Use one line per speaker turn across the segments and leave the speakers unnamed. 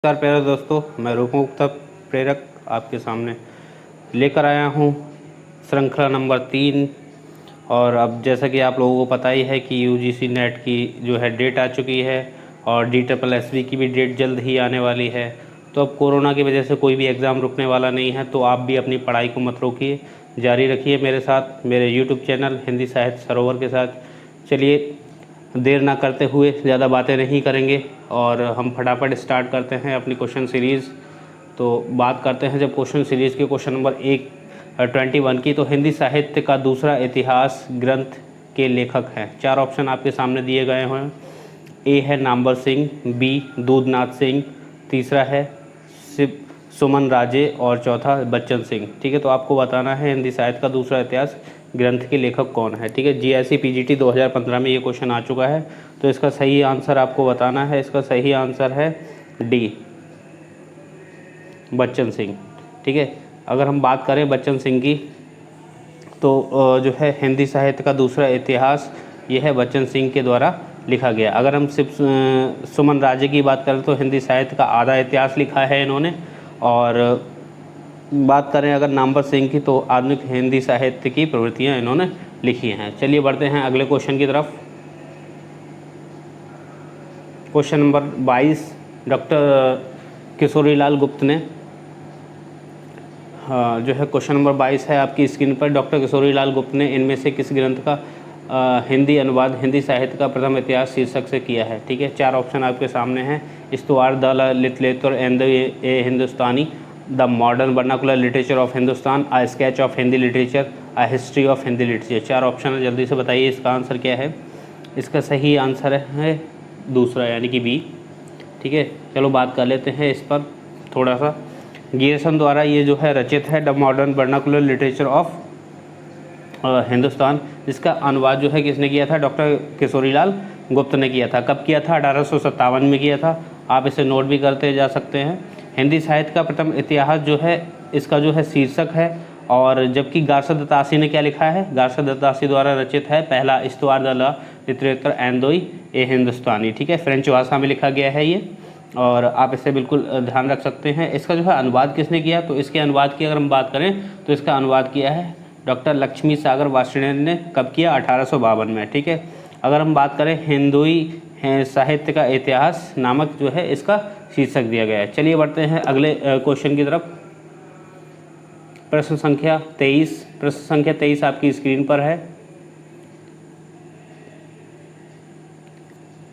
नमस्कार प्यारे दोस्तों, मैं रूपमुक्त प्रेरक आपके सामने लेकर आया हूँ श्रृंखला नंबर 3। और अब जैसा कि आप लोगों को पता ही है कि यूजीसी नेट की जो है डेट आ चुकी है और DSSB की भी डेट जल्द ही आने वाली है। तो अब कोरोना की वजह से कोई भी एग्ज़ाम रुकने वाला नहीं है, तो आप भी अपनी पढ़ाई को मत रोकिए, जारी रखिए मेरे साथ मेरे यूट्यूब चैनल हिंदी साहित्य सरोवर के साथ। चलिए देर ना करते हुए ज़्यादा बातें नहीं करेंगे और हम फटाफट स्टार्ट करते हैं अपनी क्वेश्चन सीरीज़। तो बात करते हैं जब क्वेश्चन सीरीज़ के क्वेश्चन नंबर 21 की, तो हिंदी साहित्य का दूसरा इतिहास ग्रंथ के लेखक हैं। 4 ऑप्शन आपके सामने दिए गए हैं। ए है नामवर सिंह, बी दूधनाथ सिंह, तीसरा है शिव सुमन राजे और चौथा बच्चन सिंह। ठीक है, तो आपको बताना है हिंदी साहित्य का दूसरा इतिहास ग्रंथ के लेखक कौन है। ठीक है, GIC PGT 2015 में ये क्वेश्चन आ चुका है, तो इसका सही आंसर आपको बताना है। इसका सही आंसर है डी, बच्चन सिंह। ठीक है, अगर हम बात करें बच्चन सिंह की, तो जो है हिंदी साहित्य का दूसरा इतिहास ये है बच्चन सिंह के द्वारा लिखा गया। अगर हम सिर्फ सुमन राजे की बात करें तो हिंदी साहित्य का आधा इतिहास लिखा है इन्होंने। और बात करें अगर नामवर सिंह की, तो आधुनिक हिंदी साहित्य की प्रवृत्तियाँ इन्होंने लिखी हैं। चलिए बढ़ते हैं अगले क्वेश्चन की तरफ। क्वेश्चन नंबर 22 डॉक्टर किशोरीलाल गुप्त ने जो है क्वेश्चन नंबर 22 है आपकी स्क्रीन पर। डॉक्टर किशोरीलाल गुप्त ने इनमें से किस ग्रंथ का हिंदी अनुवाद हिंदी साहित्य का प्रथम इतिहास शीर्षक से किया है। ठीक है, 4 ऑप्शन आपके सामने हैं। Histoire the literature and a Hindustani, the modern vernacular literature of Hindustan, a sketch of Hindi literature, a history of Hindi literature. 4 option है, जल्दी से बताइए इसका आंसर क्या है। इसका सही आंसर है दूसरा यानी कि बी। ठीक है, चलो बात कर लेते हैं इस पर थोड़ा सा। गियर्सन द्वारा ये जो है रचित है the modern vernacular literature of Hindustan, जिसका अनुवाद जो है किसने किया था, डॉक्टर किशोरीलाल गुप्त ने किया था। कब किया था, 1857 में किया था। आप इसे नोट भी करते जा सकते हैं। हिंदी साहित्य का प्रथम इतिहास जो है इसका जो है शीर्षक है, और जबकि गार्सद दत्तासी ने क्या लिखा है, गार्सद दत्तासी द्वारा रचित है पहला इस्तवार द लिटरेचर एंड ए हिंदुस्तानी। ठीक है, फ्रेंच भाषा में लिखा गया है ये, और आप इसे बिल्कुल ध्यान रख सकते हैं। इसका जो है अनुवाद किसने किया, तो इसके अनुवाद की अगर हम बात करें तो इसका अनुवाद किया है डॉक्टर लक्ष्मी सागर वार्ष्णेय ने। कब किया, 1852 में। ठीक है, अगर हम बात करें हिंदुई साहित्य का इतिहास नामक जो है इसका शीर्षक दिया गया है। चलिए बढ़ते हैं अगले क्वेश्चन की तरफ। प्रश्न संख्या 23। प्रश्न संख्या 23 आपकी स्क्रीन पर है।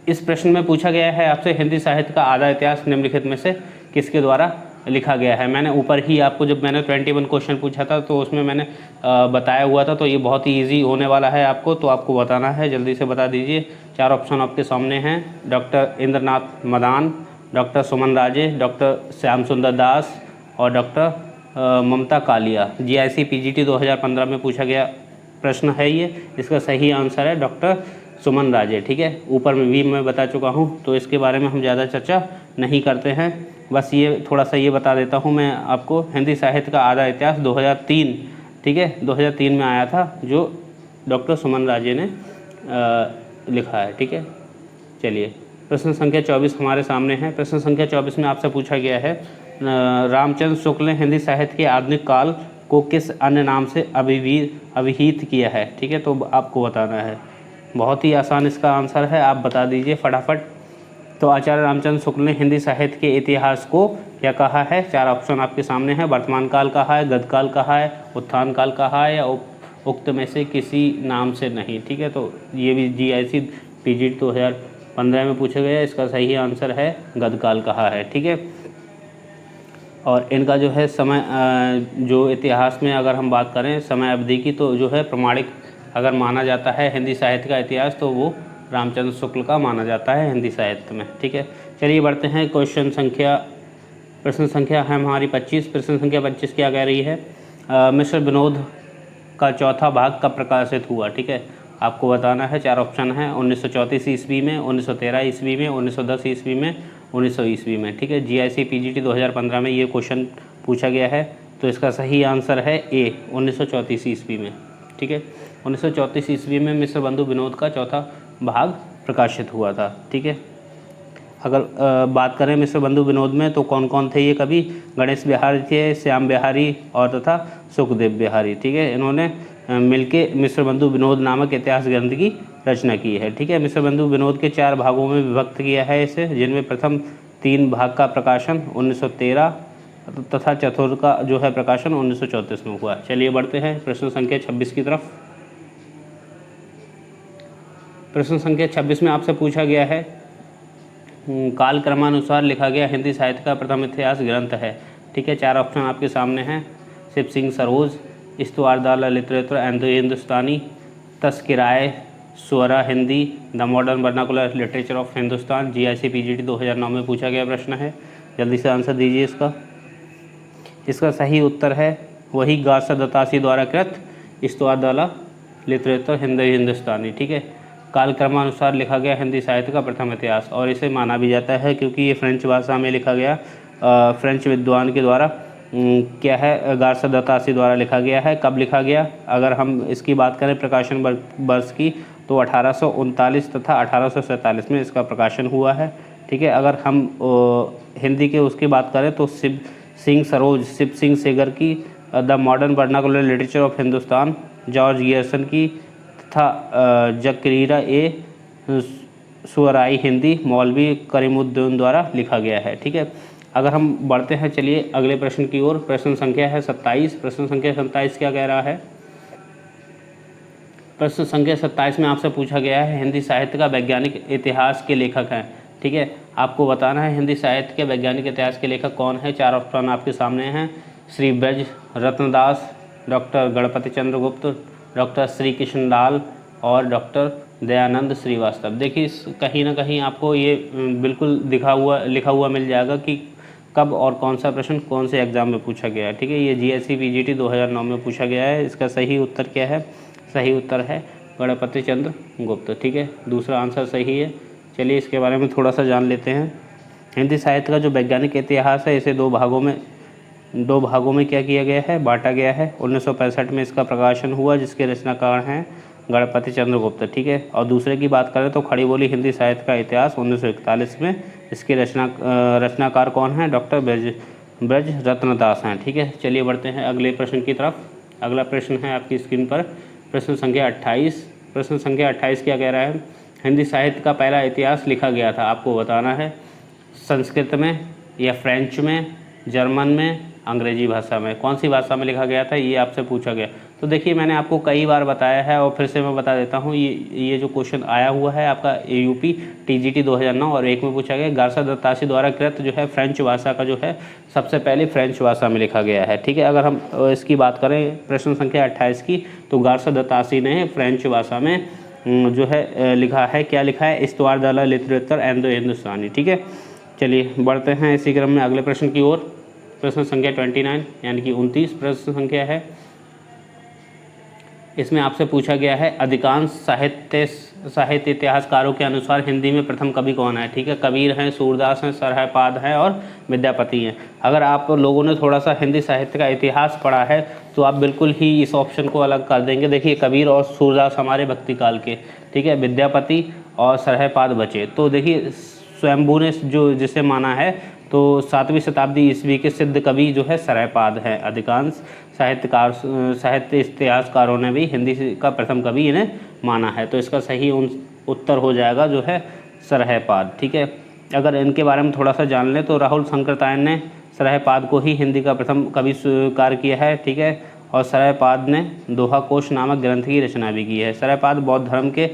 इस प्रश्न में पूछा गया है आपसे हिंदी साहित्य का आधा इतिहास निम्नलिखित में से किसके द्वारा लिखा गया है। मैंने ऊपर ही आपको जब मैंने 21 क्वेश्चन पूछा था तो उसमें मैंने बताया हुआ था, तो ये बहुत ही इजी होने वाला है आपको, तो आपको बताना है, जल्दी से बता दीजिए। 4 ऑप्शन आपके सामने हैं। डॉक्टर इंद्रनाथ मदान, डॉक्टर सुमन राजे, डॉक्टर श्याम सुंदर दास और डॉक्टर ममता कालिया। GIC PGT 2015 में पूछा गया प्रश्न है ये। इसका सही आंसर है डॉक्टर सुमन राजे। ठीक है, ऊपर में भी मैं बता चुका हूँ, तो इसके बारे में हम ज़्यादा चर्चा नहीं करते हैं। बस ये थोड़ा सा ये बता देता हूँ मैं आपको, हिंदी साहित्य का आधा इतिहास 2003, ठीक है, 2003 में आया था, जो डॉक्टर सुमन राजे ने लिखा है। ठीक है, चलिए प्रश्न संख्या 24 हमारे सामने है। प्रश्न संख्या 24 में आपसे पूछा गया है रामचंद्र शुक्ल ने हिंदी साहित्य के आधुनिक काल को किस अन्य नाम से अभिहित किया है। ठीक है, तो आपको बताना है। बहुत ही आसान इसका आंसर है, आप बता दीजिए फटाफट। तो आचार्य रामचंद्र शुक्ल ने हिंदी साहित्य के इतिहास को क्या कहा है। 4 ऑप्शन आपके सामने हैं। वर्तमान काल कहा है, गद्यकाल कहा है, उत्थान काल कहा है, या उक्त में से किसी नाम से नहीं। ठीक है, तो ये भी GIC PGT 2015 में पूछा गया। इसका सही आंसर है गद्यकाल कहा है। ठीक है, और इनका जो है समय जो इतिहास में अगर हम बात करें समय अवधि की, तो जो है प्रमाणिक अगर माना जाता है हिंदी साहित्य का इतिहास, तो वो रामचंद्र शुक्ल का माना जाता है हिंदी साहित्य में। ठीक है, चलिए बढ़ते हैं प्रश्न संख्या है हमारी 25। प्रश्न संख्या 25 क्या कह रही है, मिस्टर विनोद का चौथा भाग कब प्रकाशित हुआ। ठीक है, आपको बताना है। 4 ऑप्शन है। 1934 ईस्वी में, 1913 ईस्वी में, 1910 ईस्वी में, 1900 ईस्वी में। ठीक है, GIC PGT 2015 में ये क्वेश्चन पूछा गया है, तो इसका सही आंसर है ए, 1934 ईस्वी में। ठीक है, 1934 ईस्वी में मिस्र बंधु विनोद का चौथा भाग प्रकाशित हुआ था। ठीक है, अगर बात करें मिश्र बंधु विनोद में तो कौन कौन थे ये कवि? गणेश बिहारी थे, श्याम बिहारी और तथा सुखदेव बिहारी। ठीक है, इन्होंने मिलके मिश्र बंधु विनोद नामक इतिहास ग्रंथ की रचना की है। ठीक है, मिश्र बंधु विनोद के 4 भागों में विभक्त किया है इसे, जिनमें प्रथम 3 भाग का प्रकाशन 1913 तथा चतुर्थ का जो है प्रकाशन 1934 में हुआ। चलिए बढ़ते हैं प्रश्न संख्या 26 की तरफ। प्रश्न संख्या 26 में आपसे पूछा गया है काल क्रमानुसार लिखा गया हिंदी साहित्य का प्रथम इतिहास ग्रंथ है। ठीक है, 4 ऑप्शन आपके सामने हैं। शिव सिंह सरोज, इस्तवारदाला लिटरेचर एंड द हिंदुस्तानी, तस्किराए स्वरा Hindi, the modern vernacular literature of Hindustan. GIC PGT 2009 में पूछा गया प्रश्न है। जल्दी से आंसर दीजिए इसका। इसका सही उत्तर है वही गासा दत्तासी द्वारा कृत इस्तवारदाला लिटरेचर हिंदुस्तानी। ठीक है, कालक्रमानुसार लिखा गया हिंदी साहित्य का प्रथम इतिहास, और इसे माना भी जाता है क्योंकि ये फ्रेंच भाषा में लिखा गया, फ्रेंच विद्वान के द्वारा क्या है गार्सा दत्तासी द्वारा लिखा गया है। कब लिखा गया? अगर हम इसकी बात करें प्रकाशन वर्ष की तो 1839 तथा 1847 में इसका प्रकाशन हुआ है। ठीक है, अगर हम हिंदी के उसकी बात करें तो शिव सिंह सेगर की the modern vernacular literature of Hindustan, George Gierson की तथा जकरीरा ए सुअराई हिंदी मौलवी करीमुद्दीन द्वारा लिखा गया है। ठीक है, अगर हम बढ़ते हैं चलिए अगले प्रश्न की ओर। प्रश्न संख्या है 27। प्रश्न संख्या 27 क्या कह रहा है? प्रश्न संख्या 27 में आपसे पूछा गया है हिंदी साहित्य का वैज्ञानिक इतिहास के लेखक हैं। ठीक है, आपको बताना है हिंदी साहित्य के वैज्ञानिक इतिहास के लेखक कौन है। 4 ऑप्शन आपके सामने हैं। श्री ब्रज रत्नदास, डॉक्टर गणपति चंद्र गुप्त, डॉक्टर श्री कृष्णलाल और डॉक्टर दयानंद श्रीवास्तव। देखिए कहीं ना कहीं आपको ये बिल्कुल लिखा हुआ मिल जाएगा कि कब और कौन सा प्रश्न कौन से एग्जाम में पूछा गया है। ठीक है, ये GIC PGT 2009 में पूछा गया है। इसका सही उत्तर क्या है? सही उत्तर है गणपति चंद्र गुप्त। ठीक है, दूसरा आंसर सही है। चलिए इसके बारे में थोड़ा सा जान लेते हैं। हिंदी साहित्य का जो वैज्ञानिक इतिहास है इसे दो भागों में क्या किया गया है? बांटा गया है। 1965 में इसका प्रकाशन हुआ जिसके रचनाकार हैं गणपति चंद्र गुप्त। ठीक है, और दूसरे की बात करें तो खड़ी बोली हिंदी साहित्य का इतिहास 1941 में, इसके रचनाकार कौन हैं? डॉक्टर ब्रज रत्नदास हैं। ठीक है, चलिए बढ़ते हैं अगले प्रश्न की तरफ। अगला प्रश्न है आपकी स्क्रीन पर प्रश्न संख्या 28। प्रश्न संख्या 28 क्या कह रहा है? हिंदी साहित्य का पहला इतिहास लिखा गया था, आपको बताना है संस्कृत में या फ्रेंच में, जर्मन में, अंग्रेजी भाषा में। कौन सी भाषा में लिखा गया था ये आपसे पूछा गया। तो देखिए मैंने आपको कई बार बताया है और फिर से मैं बता देता हूँ। ये जो क्वेश्चन आया हुआ है आपका AUP TGT 2009 और 1 में पूछा गया। गार्सा दत्तासी द्वारा कृत जो है फ्रेंच भाषा का जो है सबसे पहले फ्रेंच भाषा में लिखा गया है। ठीक है, अगर हम इसकी बात करें प्रश्न संख्या 28 की तो गार्सा दत्तासी ने फ्रेंच भाषा में जो है लिखा है। क्या लिखा है? इस्तवारदाला लिटरेचर एंड द हिंदुस्तानी। ठीक है, चलिए बढ़ते हैं इसी क्रम में अगले प्रश्न की ओर। प्रश्न संख्या 29 यानी कि 29 प्रश्न संख्या है। इसमें आपसे पूछा गया है अधिकांश साहित्य इतिहासकारों के अनुसार हिंदी में प्रथम कवि कौन है। ठीक है, कबीर हैं, सूरदास हैं, सरहपाद हैं और विद्यापति हैं। अगर आप लोगों ने थोड़ा सा हिंदी साहित्य का इतिहास पढ़ा है तो आप बिल्कुल ही इस ऑप्शन को अलग कर देंगे। देखिए कबीर और सूरदास हमारे भक्ति काल के, ठीक है, विद्यापति और सरहपाद बचे। तो देखिए स्वयंभू ने जो जिसे माना है तो 7वीं शताब्दी ईस्वी के सिद्ध कवि जो है सरहपाद हैं। अधिकांश साहित्य इतिहासकारों ने भी हिंदी का प्रथम कवि इन्हें माना है। तो इसका सही उत्तर हो जाएगा जो है सरहपाद। ठीक है, अगर इनके बारे में थोड़ा सा जान लें तो राहुल शंकरतायन ने सरहपाद को ही हिंदी का प्रथम कवि स्वीकार किया है। ठीक है, और सरहपाद ने दोहा कोश नामक ग्रंथ की रचना भी की है। सरहपाद बौद्ध धर्म के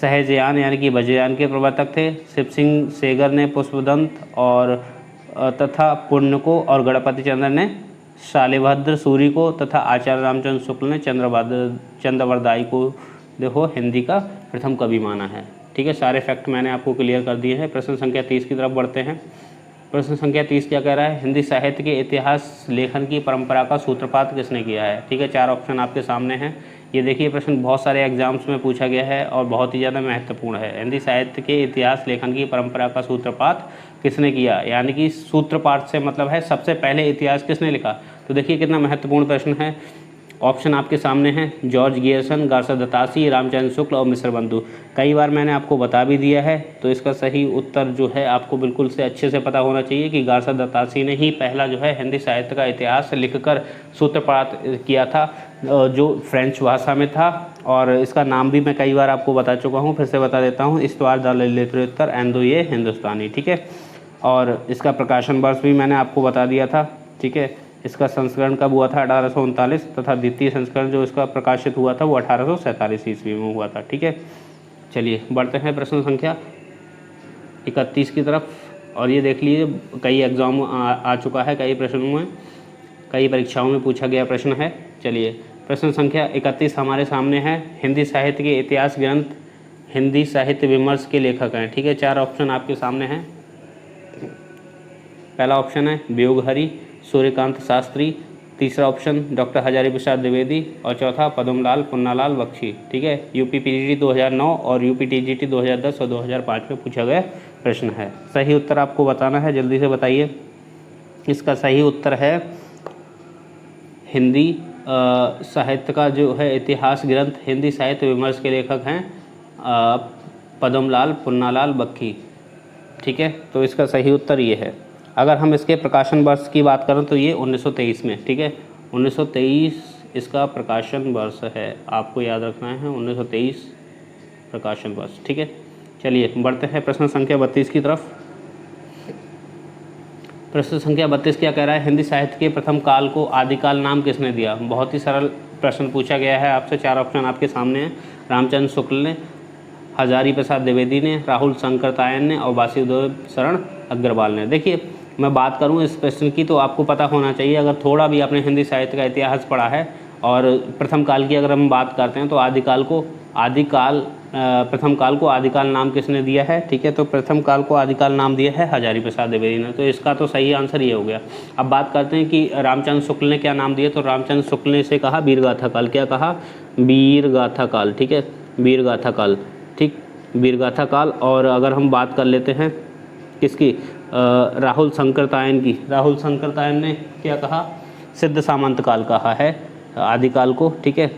सहजयान यानी कि वज्रयान के प्रवर्तक थे। शिव सिंह सेगर ने पुष्पदंत और तथा पुण्य को और गणपति चंद्र ने शालिभद्र सूरी को तथा आचार्य रामचंद्र शुक्ल ने चंद्रवरदाई को देखो हिंदी का प्रथम कवि माना है। ठीक है, सारे फैक्ट मैंने आपको क्लियर कर दिए हैं। प्रश्न संख्या 30 की तरफ बढ़ते हैं। प्रश्न संख्या 30 क्या कह रहा है? हिंदी साहित्य के इतिहास लेखन की परंपरा का सूत्रपात किसने किया है? ठीक है, 4 ऑप्शन आपके सामने हैं। ये देखिए प्रश्न बहुत सारे एग्जाम्स में पूछा गया है और बहुत ही ज़्यादा महत्वपूर्ण है। हिंदी साहित्य के इतिहास लेखन की परंपरा का सूत्रपात किसने किया? यानी कि सूत्रपात से मतलब है सबसे पहले इतिहास किसने लिखा। तो देखिए कितना महत्वपूर्ण प्रश्न है। ऑप्शन आपके सामने हैं, George Gierson, Garcin दत्तासी, Ramchandra Shukla और मिश्र बंधु। कई बार मैंने आपको बता भी दिया है, तो इसका सही उत्तर जो है आपको बिल्कुल से अच्छे से पता होना चाहिए कि गार्सा दत्तासी ने ही पहला जो है हिंदी साहित्य का इतिहास लिखकर सूत्रपात किया था, जो फ्रेंच भाषा में था। और इसका नाम भी मैं कई बार आपको बता चुका हूँ, फिर से बता देता हूँ, इस्तवार द लिटरेचर एंड ये हिंदुस्तानी, ठीक है। और इसका प्रकाशन वर्ष भी मैंने आपको बता दिया था, ठीक है। इसका संस्करण कब हुआ था, 1839, तथा द्वितीय संस्करण जो इसका प्रकाशित हुआ था वो 1847 ईस्वी में हुआ था, ठीक है। चलिए बढ़ते हैं प्रश्न संख्या 31 की तरफ। और ये देख लीजिए, कई एग्जाम आ चुका है, कई प्रश्नों में, कई परीक्षाओं में पूछा गया प्रश्न है। चलिए प्रश्न संख्या 31 हमारे सामने है, हिंदी साहित्य के इतिहास ग्रंथ हिंदी साहित्य विमर्श के लेखक हैं, ठीक है। 4 ऑप्शन आपके सामने हैं। पहला ऑप्शन है वियोगहरि सूर्यकांत शास्त्री, तीसरा ऑप्शन डॉक्टर हजारी प्रसाद द्विवेदी और चौथा पद्मलाल पुन्नालाल बख्शी, ठीक है। यूपी पीजीटी 2009 और यूपी टीजीटी 2010 और 2005 में पूछा गया प्रश्न है। सही उत्तर आपको बताना है, जल्दी से बताइए। इसका सही उत्तर है हिंदी साहित्य का जो है इतिहास ग्रंथ हिंदी साहित्य विमर्श के लेखक हैं पद्मलाल पुन्नालाल बख्शी, ठीक है। तो इसका सही उत्तर ये है। अगर हम इसके प्रकाशन वर्ष की बात करें तो ये 1923 में, ठीक है। 1923 इसका प्रकाशन वर्ष है, आपको याद रखना है 1923 प्रकाशन वर्ष, ठीक है। चलिए बढ़ते हैं प्रश्न संख्या 32 की तरफ। प्रश्न संख्या 32 क्या कह रहा है, हिंदी साहित्य के प्रथम काल को आदिकाल नाम किसने दिया। बहुत ही सरल प्रश्न पूछा गया है आपसे। 4 ऑप्शन आपके सामने हैं, रामचंद्र शुक्ल ने, हजारी प्रसाद द्विवेदी ने, राहुल शंकरतायन ने और वासुदेव शरण अग्रवाल ने। देखिए मैं बात करूं इस प्रश्न की तो आपको पता होना चाहिए, अगर थोड़ा भी आपने हिंदी साहित्य का इतिहास पढ़ा है और प्रथम काल की अगर हम बात करते हैं तो प्रथम काल को आदिकाल नाम किसने दिया है, ठीक है। तो प्रथम काल को आदिकाल नाम दिया है हजारी प्रसाद द्विवेदी ने, तो इसका तो सही आंसर ये हो गया। अब बात करते हैं कि रामचंद्र शुक्ल ने क्या नाम दिया, तो रामचंद्र शुक्ल ने इसे कहा वीरगाथा काल। क्या कहा, वीरगाथा काल, ठीक है, वीरगाथा काल, ठीक, वीरगाथा काल। और अगर हम बात कर लेते हैं किसकी, राहुल शंकरतायन की, राहुल शंकरतायन ने क्या कहा, सिद्ध सामंत काल कहा है आदिकाल को, ठीक है।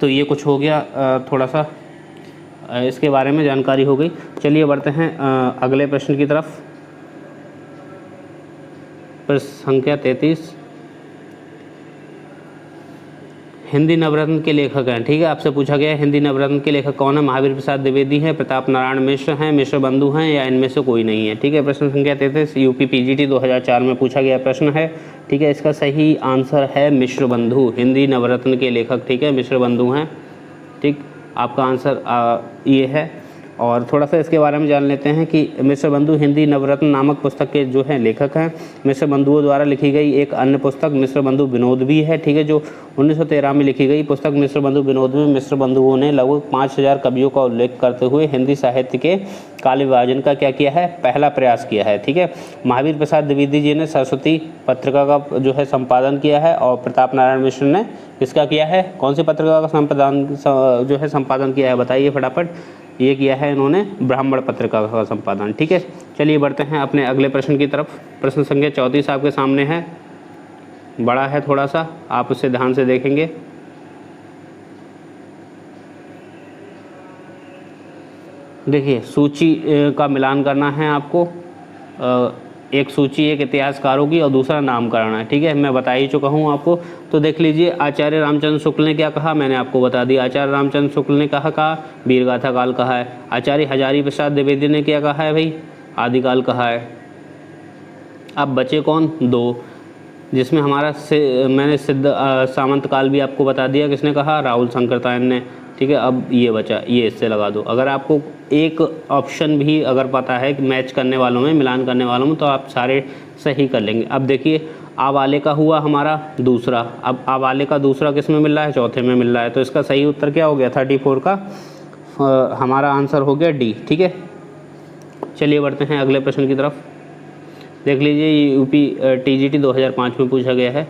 तो ये कुछ हो गया, थोड़ा सा इसके बारे में जानकारी हो गई। चलिए बढ़ते हैं अगले प्रश्न की तरफ। प्रश्न संख्या 33, हिंदी नवरत्न के लेखक हैं, ठीक है। आपसे पूछा गया है हिंदी नवरत्न के लेखक कौन है, महावीर प्रसाद द्विवेदी हैं, प्रताप नारायण मिश्र हैं, मिश्र बंधु हैं या इनमें से कोई नहीं है, ठीक है। प्रश्न संख्या 33 यूपी पीजीटी 2004 में पूछा गया प्रश्न है, ठीक है। इसका सही आंसर है मिश्र बंधु, हिंदी नवरत्न के लेखक, ठीक है, मिश्र बंधु हैं, ठीक। आपका आंसर ये है। और थोड़ा सा इसके बारे में जान लेते हैं कि मिश्र बंधु हिंदी नवरत्न नामक पुस्तक के जो हैं लेखक हैं। मिश्र बंधुओं द्वारा लिखी गई एक अन्य पुस्तक मिश्र बंधु विनोद भी है, ठीक है, जो 1913 में लिखी गई पुस्तक मिश्र बंधु विनोद में मिश्र बंधुओं ने लगभग 5000 कवियों का उल्लेख करते हुए हिंदी साहित्य के काल विभाजन का क्या किया है, पहला प्रयास किया है, ठीक है। महावीर प्रसाद द्विवेदी जी ने सरस्वती पत्रिका का जो है संपादन किया है और प्रताप नारायण मिश्र ने किसका किया है, कौन सी पत्रिका का संपादन किया है, बताइए फटाफट। ये किया है इन्होंने ब्राह्मण पत्रिका का संपादन, ठीक है। चलिए बढ़ते हैं अपने अगले प्रश्न की तरफ। प्रश्न संख्या 34 आपके सामने है, बड़ा है थोड़ा सा, आप उसे ध्यान से देखेंगे। देखिए सूची का मिलान करना है आपको, एक सूची एक इतिहासकारों की और दूसरा नामकरण है, ठीक है। मैं बता ही चुका हूँ आपको। तो देख लीजिए, आचार्य रामचंद्र शुक्ल ने क्या कहा, मैंने आपको बता दिया। आचार्य रामचंद्र शुक्ल ने कहा वीरगाथा काल कहा है। आचार्य हजारी प्रसाद द्विवेदी ने क्या कहा है भाई, आदिकाल कहा है। अब बचे कौन, 2, जिसमें हमारा मैंने सिद्ध सामंत काल भी आपको बता दिया, किसने कहा, राहुल शंकरतायन ने, ठीक है। अब ये बचा, ये इससे लगा दो। अगर आपको एक ऑप्शन भी अगर पता है कि मैच करने वालों में, मिलान करने वालों में, तो आप सारे सही कर लेंगे। अब देखिए आ वाले का हुआ हमारा दूसरा, अब आ वाले का दूसरा किस में मिल रहा है, चौथे में मिल रहा है। तो इसका सही उत्तर क्या हो गया, 34 का हमारा आंसर हो गया डी, ठीक है। चलिए बढ़ते हैं अगले प्रश्न की तरफ। देख लीजिए, ये यूपी टीजीटी 2005 में पूछा गया है।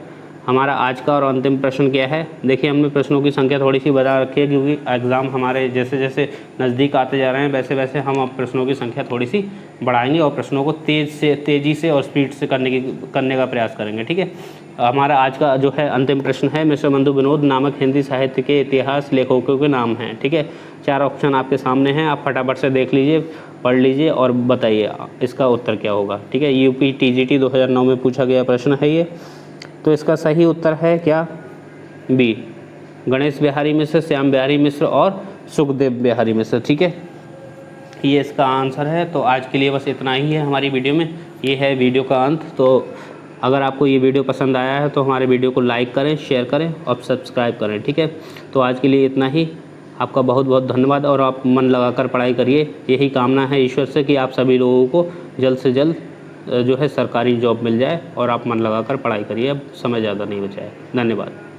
हमारा आज का और अंतिम प्रश्न क्या है, देखिए हमने प्रश्नों की संख्या थोड़ी सी बढ़ा रखी है, क्योंकि एग्ज़ाम हमारे जैसे जैसे नज़दीक आते जा रहे हैं वैसे वैसे हम अब प्रश्नों की संख्या थोड़ी सी बढ़ाएंगे और प्रश्नों को तेज़ी से और स्पीड से करने का प्रयास करेंगे, ठीक है। हमारा आज का जो है अंतिम प्रश्न है, मिस्टर मंदू विनोद नामक हिंदी साहित्य के इतिहास लेखकों के नाम हैं। ठीक है, 4 ऑप्शन आपके सामने हैं, आप फटाफट से देख लीजिए, पढ़ लीजिए और बताइए इसका उत्तर क्या होगा। ठीक है, यूपी टीजीटी 2009 में पूछा गया प्रश्न है ये। तो इसका सही उत्तर है क्या? बी, गणेश बिहारी मिश्र, श्याम बिहारी मिश्र और सुखदेव बिहारी मिश्र। ठीक है, ये इसका आंसर है। तो आज के लिए बस इतना ही है हमारी वीडियो में, ये है वीडियो का अंत। तो अगर आपको ये वीडियो पसंद आया है तो हमारे वीडियो को लाइक करें, शेयर करें और सब्सक्राइब करें। ठीक है, तो आज के लिए इतना ही। आपका बहुत बहुत धन्यवाद और आप मन लगाकर पढ़ाई करिए। यही कामना है ईश्वर से कि आप सभी लोगों को जल्द से जल्द जो है सरकारी जॉब मिल जाए और आप मन लगाकर पढ़ाई करिए। अब समय ज़्यादा नहीं बचा है। धन्यवाद।